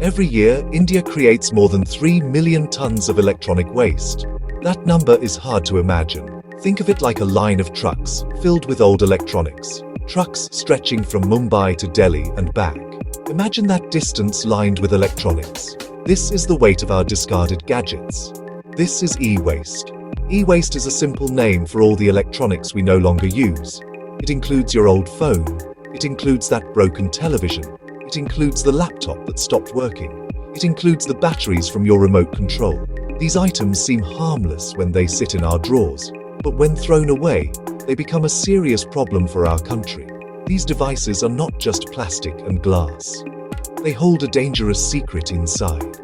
Every year, India creates more than 3 million tons of electronic waste. That number is hard to imagine. Think of it like a line of trucks filled with old electronics. Trucks stretching from Mumbai to Delhi and back. Imagine that distance lined with electronics. This is the weight of our discarded gadgets. This is e-waste. E-waste is a simple name for all the electronics we no longer use. It includes your old phone. It includes that broken television. It includes the laptop that stopped working. It includes the batteries from your remote control. These items seem harmless when they sit in our drawers, but when thrown away, they become a serious problem for our country. These devices are not just plastic and glass. They hold a dangerous secret inside.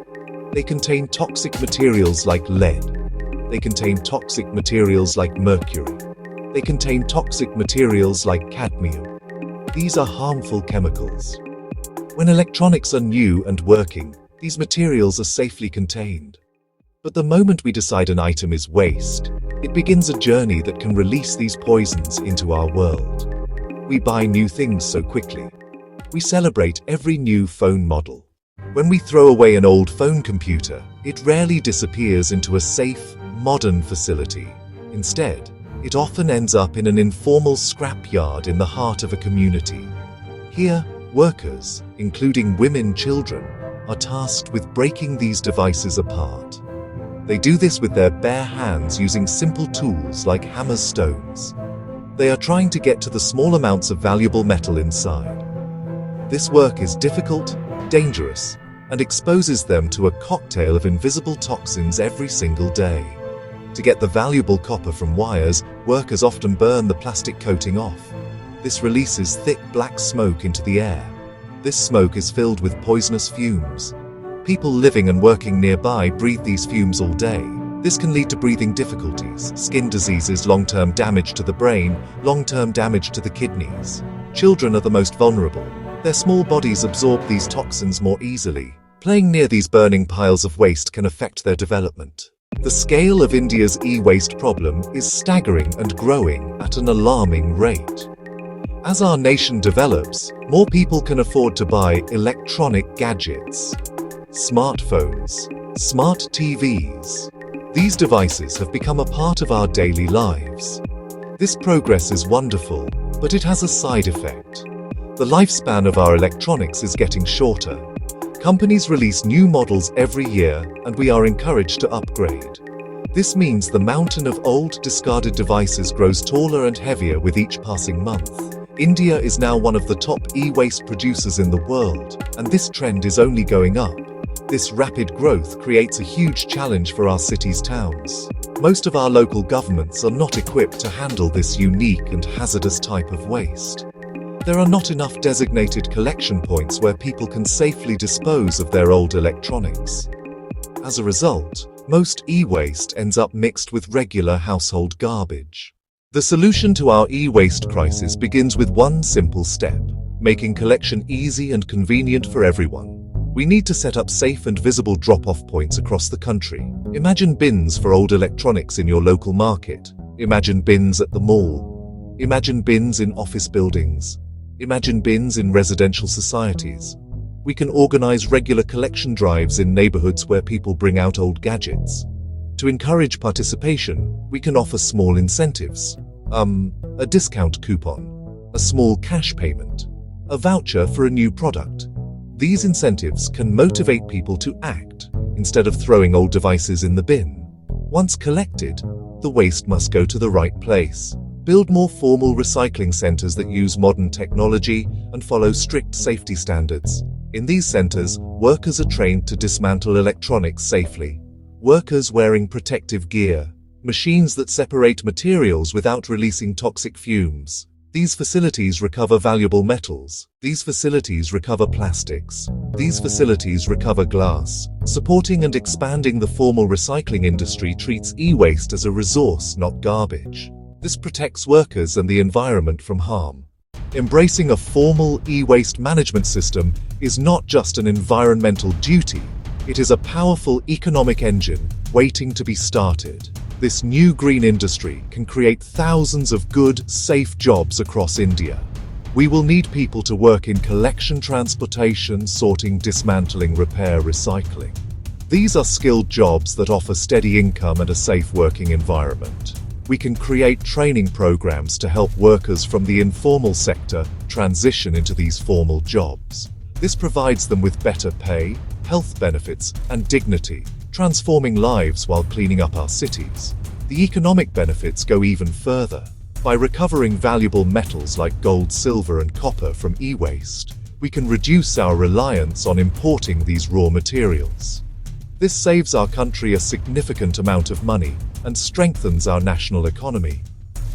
They contain toxic materials like lead. They contain toxic materials like mercury. They contain toxic materials like cadmium. These are harmful chemicals. When electronics are new and working, these materials are safely contained. But the moment we decide an item is waste, it begins a journey that can release these poisons into our world. We buy new things so quickly. We celebrate every new phone model. When we throw away an old phone computer, it rarely disappears into a safe, modern facility. Instead, it often ends up in an informal scrapyard in the heart of a community. Here, workers, including women, children, are tasked with breaking these devices apart. They do this with their bare hands using simple tools like hammer stones. They are trying to get to the small amounts of valuable metal inside. This work is difficult, dangerous, and exposes them to a cocktail of invisible toxins every single day. To get the valuable copper from wires, workers often burn the plastic coating off. This releases thick black smoke into the air. This smoke is filled with poisonous fumes. People living and working nearby breathe these fumes all day. This can lead to breathing difficulties, skin diseases, long-term damage to the brain, long-term damage to the kidneys. Children are the most vulnerable. Their small bodies absorb these toxins more easily. Playing near these burning piles of waste can affect their development. The scale of India's e-waste problem is staggering and growing at an alarming rate. As our nation develops, more people can afford to buy electronic gadgets. Smartphones, smart TVs. These devices have become a part of our daily lives. This progress is wonderful, but it has a side effect. The lifespan of our electronics is getting shorter. Companies release new models every year, and we are encouraged to upgrade. This means the mountain of old, discarded devices grows taller and heavier with each passing month. India is now one of the top e-waste producers in the world, and this trend is only going up. This rapid growth creates a huge challenge for our cities' towns. Most of our local governments are not equipped to handle this unique and hazardous type of waste. There are not enough designated collection points where people can safely dispose of their old electronics. As a result, most e-waste ends up mixed with regular household garbage. The solution to our e-waste crisis begins with one simple step: making collection easy and convenient for everyone. We need to set up safe and visible drop-off points across the country. Imagine bins for old electronics in your local market. Imagine bins at the mall. Imagine bins in office buildings. Imagine bins in residential societies. We can organize regular collection drives in neighborhoods where people bring out old gadgets. To encourage participation, we can offer small incentives. A discount coupon, a small cash payment, a voucher for a new product. These incentives can motivate people to act instead of throwing old devices in the bin. Once collected, the waste must go to the right place. Build more formal recycling centers that use modern technology and follow strict safety standards. In these centers, workers are trained to dismantle electronics safely. Workers wearing protective gear, machines that separate materials without releasing toxic fumes. These facilities recover valuable metals. These facilities recover plastics. These facilities recover glass. Supporting and expanding the formal recycling industry treats e-waste as a resource, not garbage. This protects workers and the environment from harm. Embracing a formal e-waste management system is not just an environmental duty, it is a powerful economic engine waiting to be started. This new green industry can create thousands of good, safe jobs across India. We will need people to work in collection, transportation, sorting, dismantling, repair, recycling. These are skilled jobs that offer steady income and a safe working environment. We can create training programs to help workers from the informal sector transition into these formal jobs. This provides them with better pay, health benefits, and dignity, transforming lives while cleaning up our cities. The economic benefits go even further. By recovering valuable metals like gold, silver, and copper from e-waste, we can reduce our reliance on importing these raw materials. This saves our country a significant amount of money and strengthens our national economy.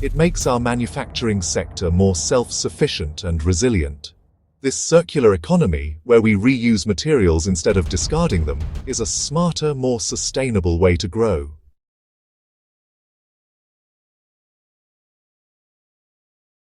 It makes our manufacturing sector more self-sufficient and resilient. This circular economy, where we reuse materials instead of discarding them, is a smarter, more sustainable way to grow.